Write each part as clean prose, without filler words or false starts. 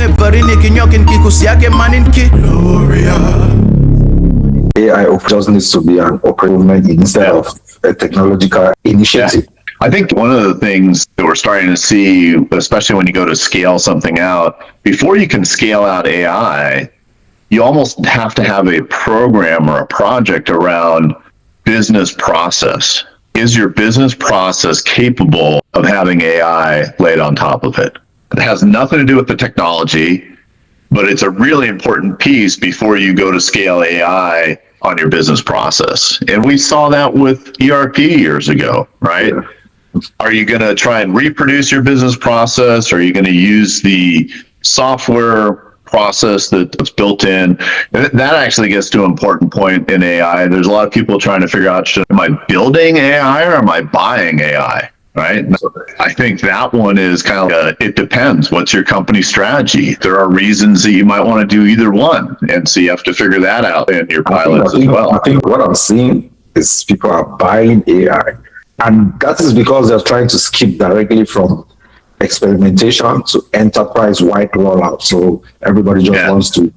e varini kinyokin kikusiake maninki. AI just needs to be an improvement instead of a technological initiative. I think one of the things that we're starting to see, especially when you go to scale something out, before you can scale out AI, you almost have to have a program or a project around business process. Is your business process capable of having AI laid on top of it? It has nothing to do with the technology, but it's a really important piece before you go to scale AI on your business process. And we saw that with ERP years ago, right? Yeah. Are you going to try and reproduce your business process? Or are you going to use the software process that's built in? And that actually gets to an important point in AI. There's a lot of people trying to figure out, am I building AI or am I buying AI? Right? I think that one is kind of, it depends. What's your company strategy? There are reasons that you might want to do either one. And so you have to figure that out in your pilots as well. I think what I'm seeing is people are buying AI. And that is because they're trying to skip directly from experimentation to enterprise-wide rollout. So everybody just wants to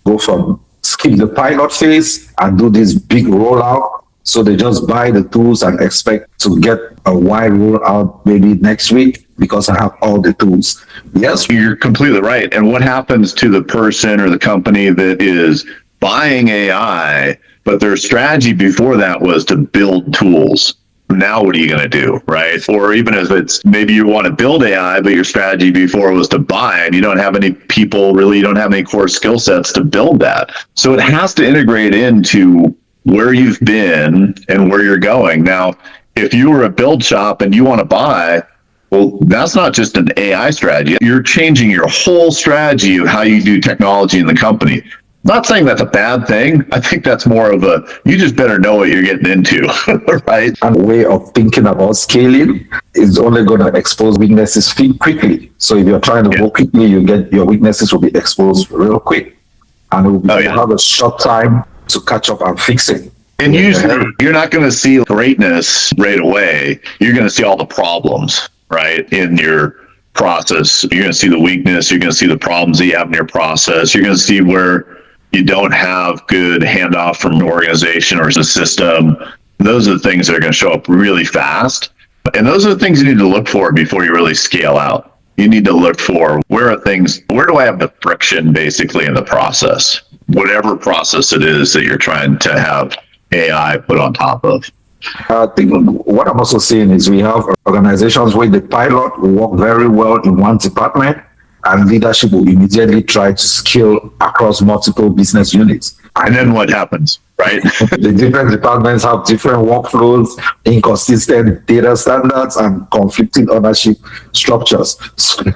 go from skip the pilot phase and do this big rollout. So they just buy the tools and expect to get a wide rollout maybe next week because I have all the tools. Yes, you're completely right. And what happens to the person or the company that is buying AI, but their strategy before that was to build tools? Now what are you going to do, right? Or even if it's maybe you want to build AI, but your strategy before was to buy, and you don't have any people, really, you don't have any core skill sets to build that. So it has to integrate into where you've been and where you're going. Now, if you were a build shop and you want to buy, well, that's not just an AI strategy. You're changing your whole strategy of how you do technology in the company. Not saying that's a bad thing. I think that's more of a, you just better know what you're getting into, right? And the way of thinking about scaling is only going to expose weaknesses quickly. So if you're trying to go quickly, your weaknesses will be exposed real quick. And it will have a short time to catch up and fix it. And usually you're not going to see greatness right away. You're going to see all the problems, right, in your process. You're going to see the weakness. You're going to see the problems that you have in your process. You're going to see where you don't have good handoff from an organization or a system. Those are the things that are going to show up really fast. And those are the things you need to look for before you really scale out. You need to look for where do I have the friction basically in the process? Whatever process it is that you're trying to have AI put on top of. I think what I'm also seeing is we have organizations where the pilot will work very well in one department and leadership will immediately try to scale across multiple business units. And then what happens, right? The different departments have different workflows, inconsistent data standards, and conflicting ownership structures.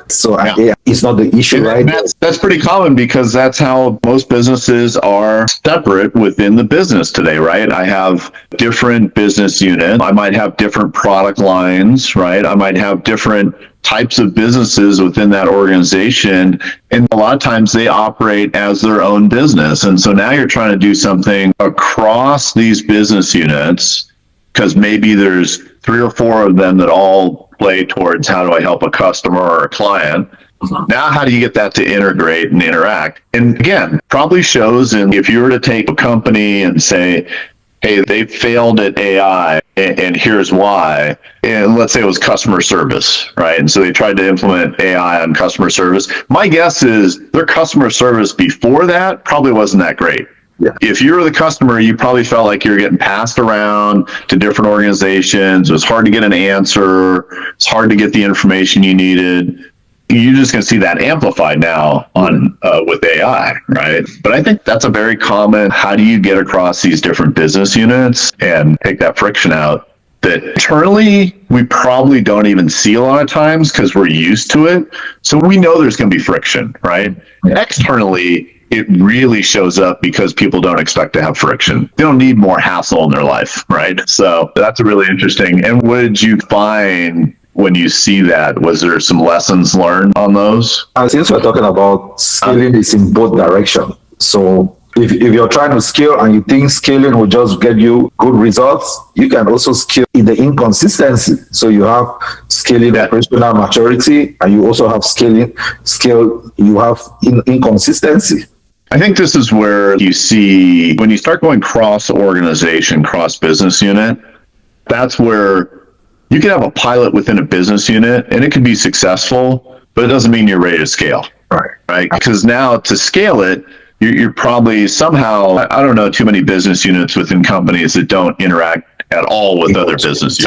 So AI is not the issue, right? That's pretty common because that's how most businesses are separate within the business today, right? I have different business units. I might have different product lines, right? I might have different types of businesses within that organization. And a lot of times they operate as their own business. And so now you're trying to do something across these business units because maybe there's 3 or 4 of them that all play towards how do I help a customer or a client. Now, how do you get that to integrate and interact? And again, probably shows in if you were to take a company and say, hey, they failed at AI and here's why. And let's say it was customer service, right? And so they tried to implement AI on customer service. My guess is their customer service before that probably wasn't that great. Yeah. If you were the customer, you probably felt like you were getting passed around to different organizations. It was hard to get an answer. It's hard to get the information you needed. You're just going to see that amplified now on with AI, right? But I think that's a very common, how do you get across these different business units and take that friction out that internally we probably don't even see a lot of times because we're used to it. So we know there's going to be friction, right? Yeah. Externally, it really shows up because people don't expect to have friction. They don't need more hassle in their life, right? So that's really interesting. And what did you find when you see that? Was there some lessons learned on those? And since we're talking about scaling, is in both directions. So if you're trying to scale and you think scaling will just get you good results, you can also scale in the inconsistency. So you have scaling operational maturity, and you also have you have inconsistency. I think this is where you see when you start going cross organization, cross business unit, that's where you can have a pilot within a business unit and it can be successful, but it doesn't mean you're ready to scale. Right. Because now to scale it, you're probably somehow, I don't know too many business units within companies that don't interact at all with other business units.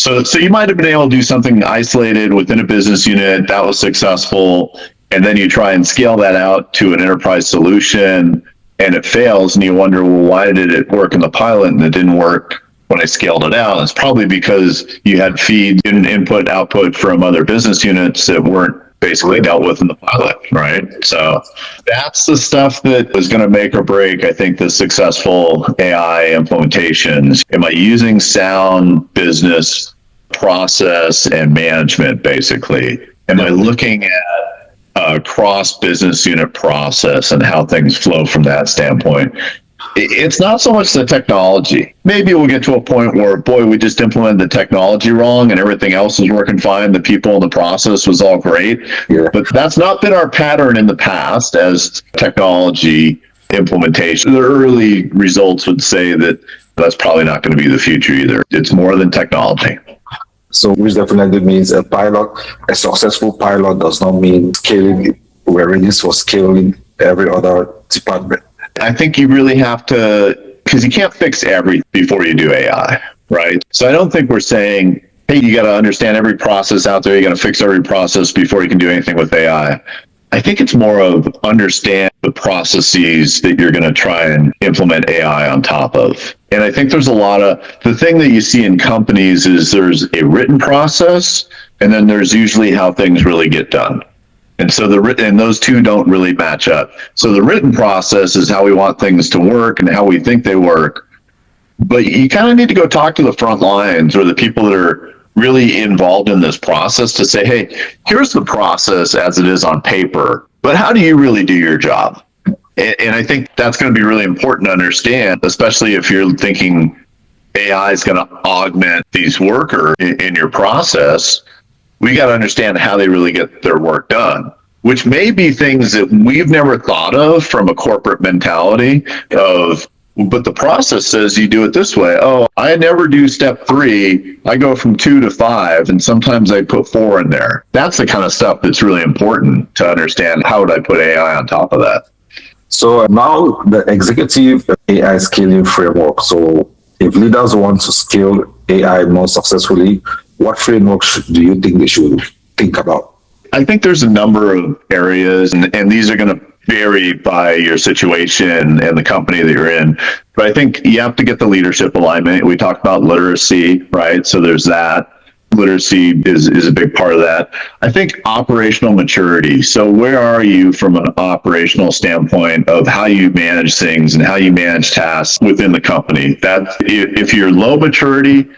Right? So you might have been able to do something isolated within a business unit that was successful, and then you try and scale that out to an enterprise solution and it fails, and you wonder, well, why did it work in the pilot and it didn't work when I scaled it out? It's probably because you had feeds and input, output from other business units that weren't basically dealt with in the pilot, right? So that's the stuff that is going to make or break, I think, the successful AI implementations. Am I using sound business process and management, basically? Am I looking at a cross business unit process and how things flow from that standpoint? It's not so much the technology. Maybe we'll get to a point where, boy, we just implemented the technology wrong and everything else was working fine. The people in the process was all great. Yeah. But that's not been our pattern in the past as technology implementation. The early results would say that that's probably not going to be the future either. It's more than technology. So which definitely means a successful pilot does not mean scaling. We're ready for scaling every other department. I think you really have to, because you can't fix everything before you do AI, right? So I don't think we're saying, hey, you got to understand every process out there. You got to fix every process before you can do anything with AI. I think it's more of understand the processes that you're going to try and implement AI on top of. And I think there's the thing that you see in companies is there's a written process, and then there's usually how things really get done. And so those two don't really match up. So the written process is how we want things to work and how we think they work. But you kind of need to go talk to the front lines or the people that are really involved in this process to say, hey, here's the process as it is on paper, but how do you really do your job? And I think that's going to be really important to understand, especially if you're thinking AI is going to augment these workers in your process. We got to understand how they really get their work done, which may be things that we've never thought of from a corporate mentality of, but the process says you do it this way. Oh, I never do step 3. I go from 2 to 5, and sometimes I put 4 in there. That's the kind of stuff that's really important to understand. How would I put AI on top of that? So now the executive AI scaling framework. So if leaders want to scale AI more successfully, what frameworks do you think they should think about? I think there's a number of areas, and these are going to vary by your situation and the company that you're in. But I think you have to get the leadership alignment. We talked about literacy, right? So there's that. Literacy is a big part of that. I think operational maturity. So where are you from an operational standpoint of how you manage things and how you manage tasks within the company? That if you're low maturity,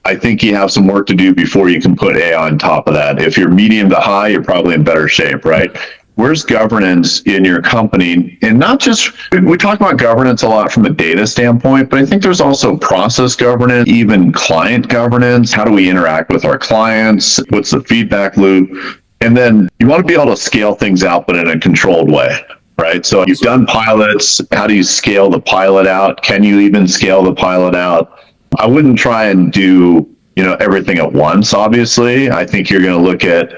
I think you have some work to do before you can put AI on top of that. If you're medium to high, you're probably in better shape, right? Where's governance in your company? And not just, we talk about governance a lot from a data standpoint, but I think there's also process governance, even client governance. How do we interact with our clients? What's the feedback loop? And then you want to be able to scale things out, but in a controlled way, right? So you've done pilots. How do you scale the pilot out? Can you even scale the pilot out? I wouldn't try and do, everything at once, obviously. I think you're going to look at,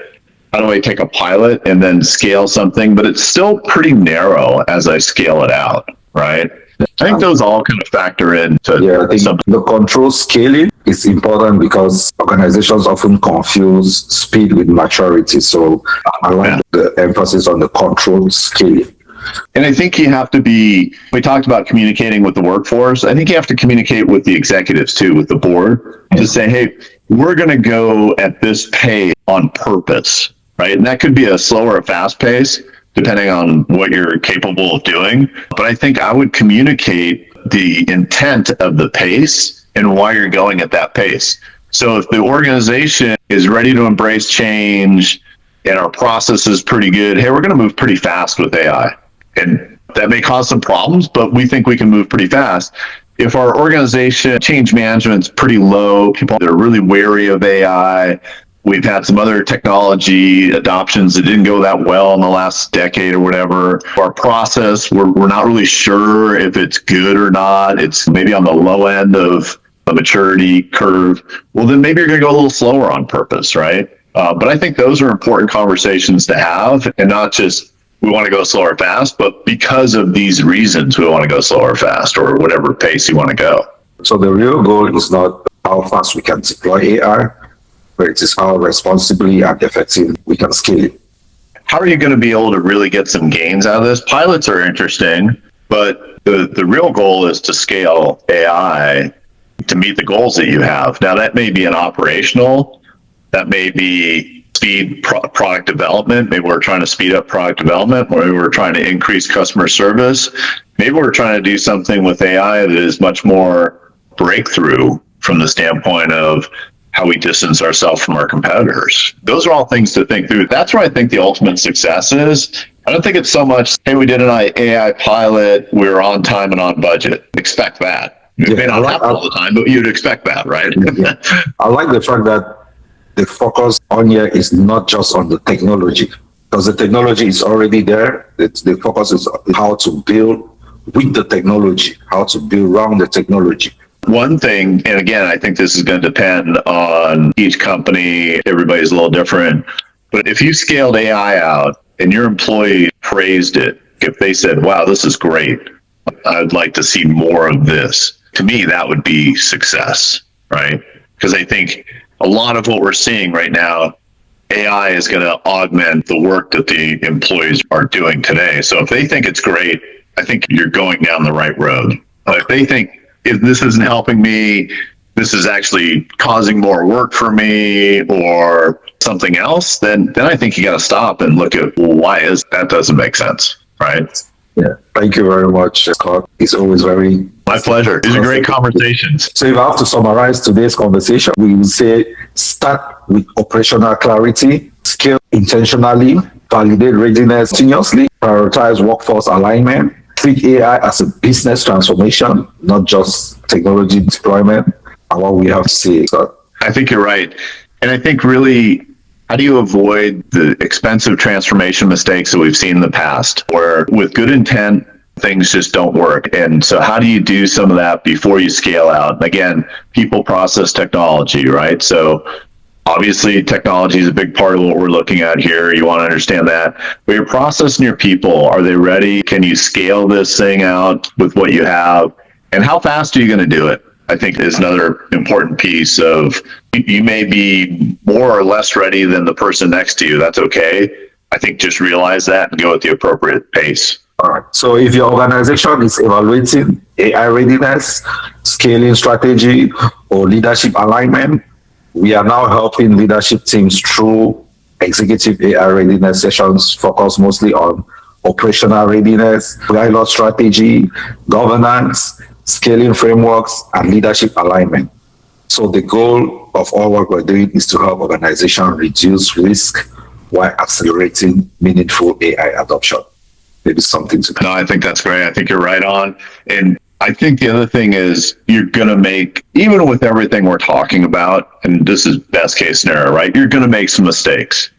how do I take a pilot and then scale something? But it's still pretty narrow as I scale it out, right? I think those all kind of factor into the control scaling is important because organizations often confuse speed with maturity. So I like the emphasis on the control scaling. And I think you have to we talked about communicating with the workforce. I think you have to communicate with the executives too, with the board, to say, hey, we're going to go at this pace on purpose, right? And that could be a slower or fast pace, depending on what you're capable of doing. But I think I would communicate the intent of the pace and why you're going at that pace. So if the organization is ready to embrace change and our process is pretty good, hey, we're going to move pretty fast with AI. And That may cause some problems, but we think we can move pretty fast. If our organization change management's pretty low, people that are really wary of AI, we've had some other technology adoptions that didn't go that well in the last decade or whatever. Our process, we're not really sure if it's good or not. It's maybe on the low end of the maturity curve. Well, then maybe you're going to go a little slower on purpose, right? But I think those are important conversations to have, and not just we want to go slow or fast, but because of these reasons we want to go slow or fast, or whatever pace you want to go. So the real goal is not how fast we can deploy AI, but it is how responsibly and effectively we can scale it. How are you going to be able to really get some gains out of this? Pilots are interesting, but the real goal is to scale AI to meet the goals that you have. Now, that may be an operational, that may be speed product development. Maybe we're trying to speed up product development, or maybe we're trying to increase customer service. Maybe we're trying to do something with AI that is much more breakthrough from the standpoint of how we distance ourselves from our competitors. Those are all things to think through. That's where I think the ultimate success is. I don't think it's so much, hey, we did an AI pilot, we're on time and on budget. Expect that. It may not happen all the time, but you'd expect that, right? Yeah. I like the fact that the focus on here is not just on the technology, because the technology is already there. The focus is how to build with the technology, how to build around the technology. One thing, and again, I think this is going to depend on each company. Everybody's a little different. But if you scaled AI out and your employee praised it, if they said, wow, this is great, I'd like to see more of this, to me, that would be success, right? Because I think a lot of what we're seeing right now, AI is going to augment the work that the employees are doing today. So if they think it's great, I think you're going down the right road. But if they think, if this isn't helping me, this is actually causing more work for me or something else, then I think you got to stop and look at, well, why is that? Doesn't make sense, right? Yeah. Thank you very much, Scott. It's always very... My pleasure. These are great conversations. So if I have to summarize today's conversation, we will say start with operational clarity, scale intentionally, validate readiness continuously, prioritize workforce alignment, treat AI as a business transformation, not just technology deployment, and what we have to say. So, I think you're right. And I think really, how do you avoid the expensive transformation mistakes that we've seen in the past, where with good intent, things just don't work? And so how do you do some of that before you scale out? Again, people, process, technology, right? So obviously technology is a big part of what we're looking at here. You want to understand that. But your process and your people, are they ready? Can you scale this thing out with what you have? And how fast are you going to do it? I think is another important piece of, you may be more or less ready than the person next to you. That's okay. I think just realize that and go at the appropriate pace. all right. So if your organization is evaluating AI readiness, scaling strategy, or leadership alignment, we are now helping leadership teams through executive AI readiness sessions focused mostly on operational readiness, pilot strategy, governance, scaling frameworks, and leadership alignment. So the goal of all what we're doing is to help organizations reduce risk while accelerating meaningful AI adoption. Maybe something to... No, I think that's great. I think you're right on. And I think the other thing is you're going to make, even with everything we're talking about, and this is best case scenario, right? You're going to make some mistakes.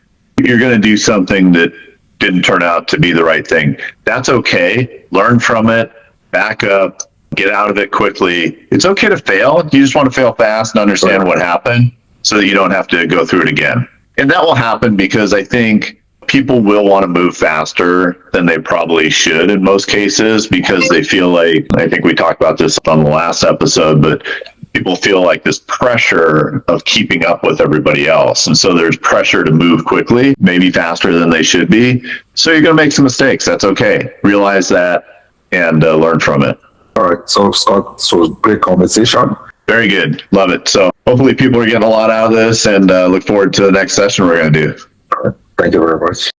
You're going to do something that didn't turn out to be the right thing. That's okay. Learn from it, back up, get out of it quickly. It's okay to fail. You just want to fail fast and understand what happened so that you don't have to go through it again. And that will happen because I think people will want to move faster than they probably should in most cases, because they feel like, I think we talked about this on the last episode, but people feel like this pressure of keeping up with everybody else. And so there's pressure to move quickly, maybe faster than they should be. So you're going to make some mistakes. That's okay. Realize that and learn from it. All right. So Scott, so great conversation. Very good. Love it. So hopefully people are getting a lot out of this, and look forward to the next session we're going to do. All right. Thank you very much.